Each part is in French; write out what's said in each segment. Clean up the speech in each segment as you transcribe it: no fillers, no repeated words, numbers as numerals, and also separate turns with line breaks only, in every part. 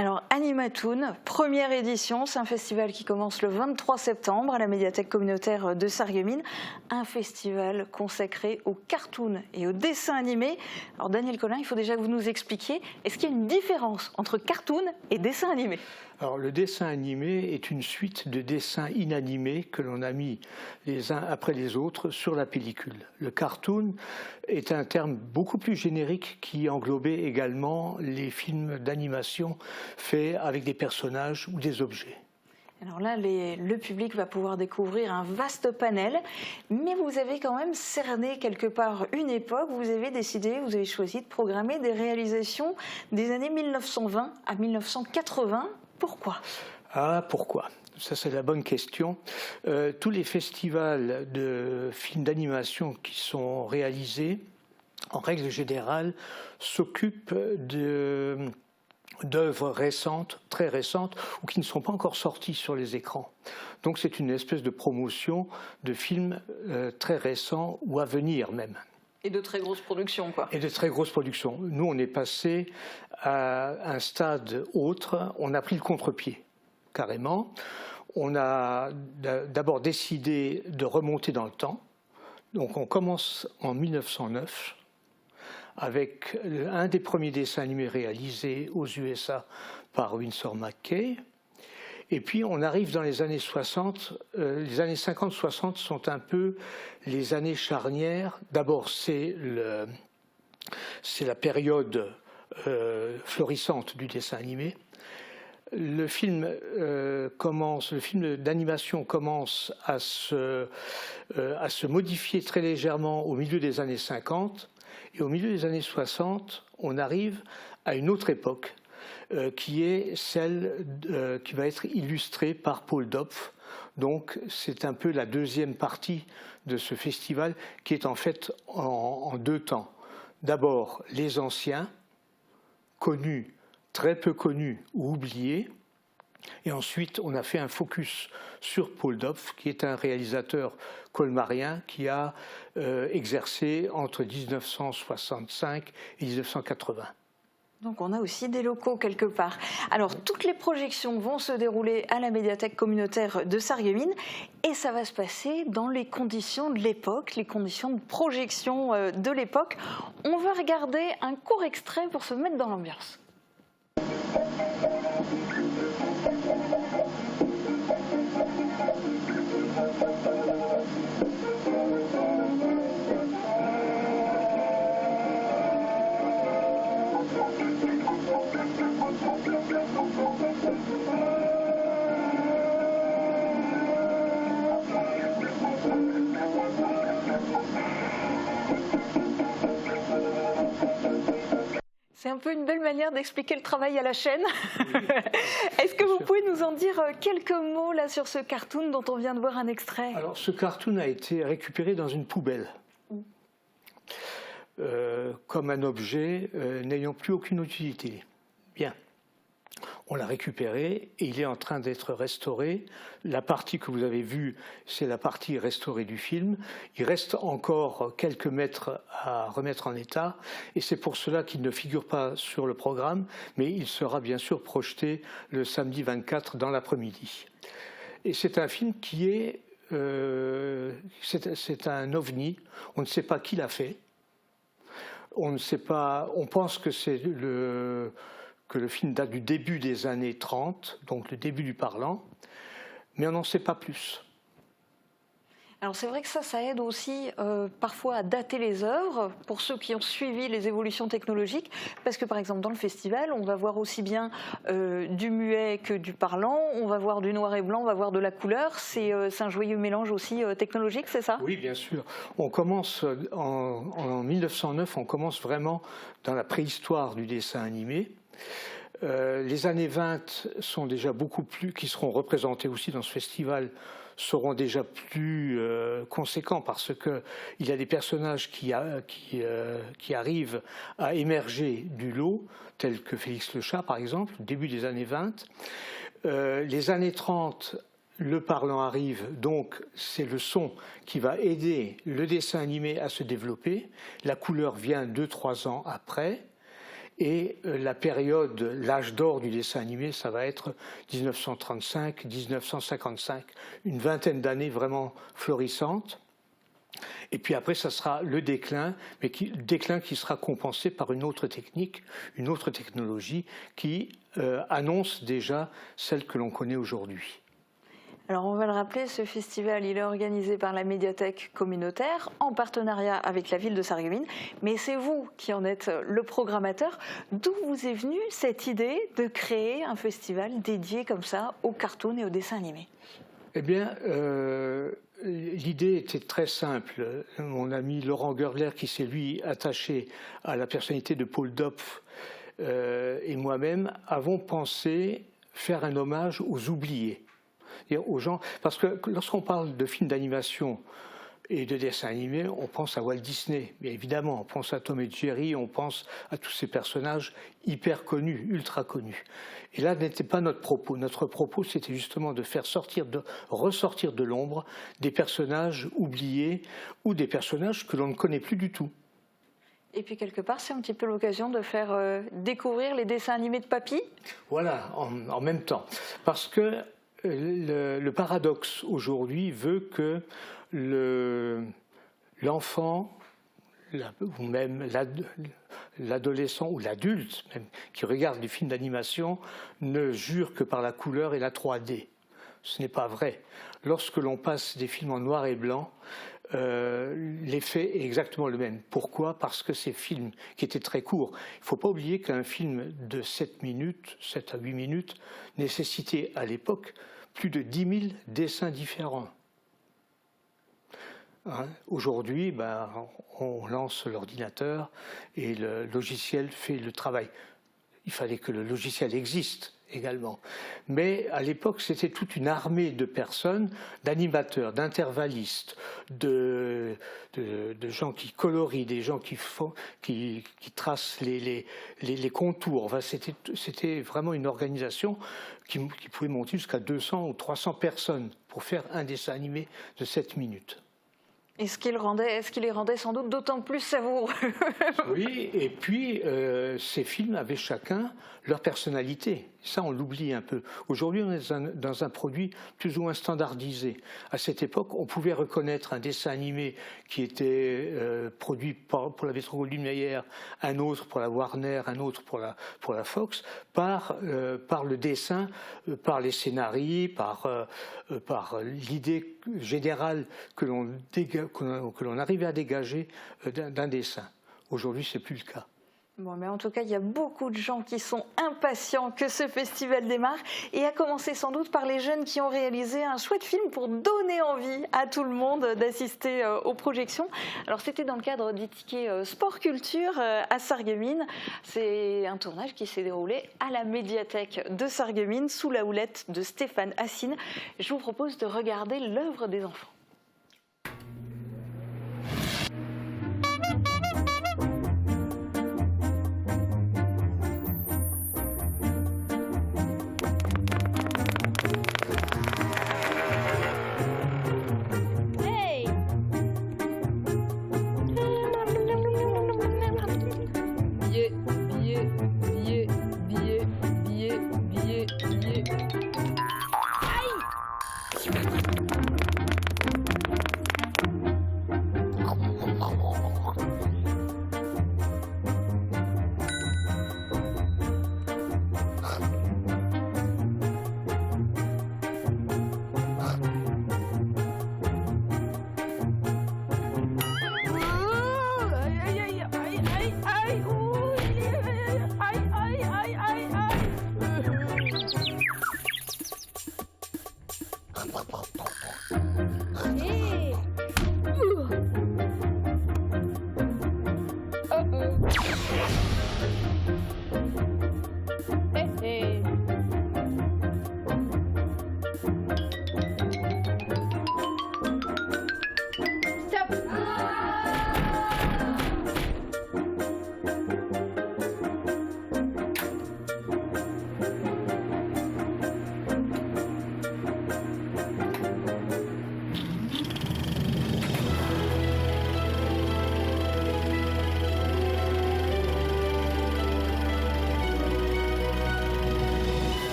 Alors Animatoon, première édition, c'est un festival qui commence le 23 septembre à la médiathèque communautaire de Sarreguemines, un festival consacré au cartoon et au dessin animé. Alors Daniel Collin, il faut déjà que vous nous expliquiez, est-ce qu'il y a une différence entre cartoon et dessin animé?
Alors, le dessin animé est une suite de dessins inanimés que l'on a mis les uns après les autres sur la pellicule. Le cartoon est un terme beaucoup plus générique qui englobait également les films d'animation faits avec des personnages ou des objets.
Alors là, le public va pouvoir découvrir un vaste panel, mais vous avez quand même cerné quelque part une époque. Vous avez choisi de programmer des réalisations des années 1920 à 1980. Pourquoi?
Ah, pourquoi? Ça, c'est la bonne question. Tous les festivals de films d'animation qui sont réalisés, en règle générale, s'occupent d'œuvres récentes, très récentes, ou qui ne sont pas encore sorties sur les écrans. Donc c'est une espèce de promotion de films très récents ou à venir même.
Et de très grosses productions, quoi.
Et de très grosses productions. Nous, on est passé à un stade autre, on a pris le contre-pied, carrément. On a d'abord décidé de remonter dans le temps. Donc on commence en 1909 avec un des premiers dessins animés réalisés aux USA par Winsor McCay. Et puis on arrive dans les années 60, les années 50-60 sont un peu les années charnières. D'abord c'est la période florissante du dessin animé. Le film d'animation commence à se modifier très légèrement au milieu des années 50. Et au milieu des années 60, on arrive à une autre époque, qui est celle qui va être illustrée par Paul Dopf. Donc c'est un peu la deuxième partie de ce festival qui est en fait en deux temps. D'abord les anciens, connus, très peu connus ou oubliés. Et ensuite on a fait un focus sur Paul Dopf, qui est un réalisateur colmarien qui a exercé entre 1965 et 1980.
Donc on a aussi des locaux quelque part. Alors toutes les projections vont se dérouler à la médiathèque communautaire de Sarreguemines et ça va se passer dans les conditions de l'époque, les conditions de projection de l'époque. On va regarder un court extrait pour se mettre dans l'ambiance. C'est un peu une belle manière d'expliquer le travail à la chaîne. Oui, est-ce que vous pouvez nous en dire quelques mots là sur ce cartoon dont on vient de voir un extrait?
Alors ce cartoon a été récupéré dans une poubelle, comme un objet n'ayant plus aucune utilité. Bien. On l'a récupéré et il est en train d'être restauré. La partie que vous avez vue, c'est la partie restaurée du film. Il reste encore quelques mètres à remettre en état et c'est pour cela qu'il ne figure pas sur le programme, mais il sera bien sûr projeté le samedi 24 dans l'après-midi. Et c'est un film qui est... c'est un ovni, on ne sait pas qui l'a fait. On ne sait pas, on pense que c'est que le film date du début des années 30, donc le début du parlant, mais on n'en sait pas plus.
Alors c'est vrai que ça aide aussi parfois à dater les œuvres pour ceux qui ont suivi les évolutions technologiques, parce que par exemple dans le festival, on va voir aussi bien du muet que du parlant, on va voir du noir et blanc, on va voir de la couleur, c'est un joyeux mélange aussi technologique, c'est ça?
Oui, bien sûr. On commence en 1909, on commence vraiment dans la préhistoire du dessin animé. Les années 20 sont déjà beaucoup plus, qui seront représentées aussi dans ce festival, seront déjà plus conséquents parce qu'il y a des personnages qui arrivent à émerger du lot, tels que Félix le Chat par exemple, début des années 20. Les années 30, le parlant arrive, donc c'est le son qui va aider le dessin animé à se développer. La couleur vient 2-3 ans après. Et la période, l'âge d'or du dessin animé, ça va être 1935-1955, une vingtaine d'années vraiment florissantes. Et puis après, ça sera le déclin, mais déclin qui sera compensé par une autre technique, une autre technologie qui annonce déjà celle que l'on connaît aujourd'hui.
Alors on va le rappeler, ce festival il est organisé par la médiathèque communautaire en partenariat avec la ville de Sarreguemines, mais c'est vous qui en êtes le programmateur. D'où vous est venue cette idée de créer un festival dédié comme ça aux cartoons et aux dessins animés?
Eh bien, l'idée était très simple. Mon ami Laurent Görler, qui s'est lui attaché à la personnalité de Paul Dopf, et moi-même avons pensé faire un hommage aux oubliés. Aux gens, parce que lorsqu'on parle de films d'animation et de dessins animés, on pense à Walt Disney, bien évidemment, on pense à Tom et Jerry, on pense à tous ces personnages hyper connus, ultra connus. Et là n'était pas notre propos. Notre propos, c'était justement de faire ressortir de l'ombre des personnages oubliés ou des personnages que l'on ne connaît plus du tout.
Et puis quelque part, c'est un petit peu l'occasion de faire découvrir les dessins animés de papy.
Voilà, en même temps. Parce que le paradoxe aujourd'hui veut que l'enfant, ou même l'adolescent ou l'adulte même qui regarde des films d'animation ne jure que par la couleur et la 3D. Ce n'est pas vrai. Lorsque l'on passe des films en noir et blanc, l'effet est exactement le même. Pourquoi? Parce que ces films qui étaient très courts, il ne faut pas oublier qu'un film de 7 à 8 minutes, nécessitait à l'époque plus de 10 000 dessins différents. Hein? Aujourd'hui, on lance l'ordinateur et le logiciel fait le travail. Il fallait que le logiciel existe également. Mais à l'époque, c'était toute une armée de personnes, d'animateurs, d'intervallistes, de gens qui colorient, des gens qui tracent les contours. Enfin, c'était vraiment une organisation qui pouvait monter jusqu'à 200 ou 300 personnes pour faire un dessin animé de 7 minutes.
Et ce qui les rendait sans doute d'autant plus savoureux.
Oui, et puis ces films avaient chacun leur personnalité. Ça, on l'oublie un peu. Aujourd'hui, on est dans un produit plus ou moins standardisé. À cette époque, on pouvait reconnaître un dessin animé qui était produit pour la Metro-Goldwyn-Mayer, un autre pour la Warner, un autre pour la Fox, par le dessin, par les scénarios, par l'idée générale que l'on arrivait à dégager d'un dessin. Aujourd'hui, ce n'est plus le cas.
Bon, mais en tout cas, il y a beaucoup de gens qui sont impatients que ce festival démarre, et à commencer sans doute par les jeunes qui ont réalisé un chouette film pour donner envie à tout le monde d'assister aux projections. Alors, c'était dans le cadre du ticket Sport Culture à Sarreguemines. C'est un tournage qui s'est déroulé à la médiathèque de Sarreguemines sous la houlette de Stéphane Hassine. Je vous propose de regarder l'œuvre des enfants.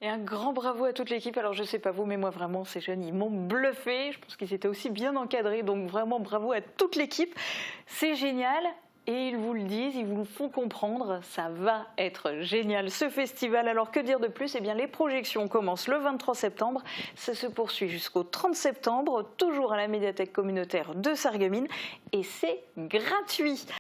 Et un grand bravo à toute l'équipe. Alors je ne sais pas vous, mais moi vraiment, ces jeunes, ils m'ont bluffé. Je pense qu'ils étaient aussi bien encadrés, donc vraiment bravo à toute l'équipe. C'est génial. Et ils vous le disent, ils vous le font comprendre, ça va être génial ce festival. Alors que dire de plus? Eh bien les projections commencent le 23 septembre, ça se poursuit jusqu'au 30 septembre, toujours à la médiathèque communautaire de Sarreguemines, et c'est gratuit.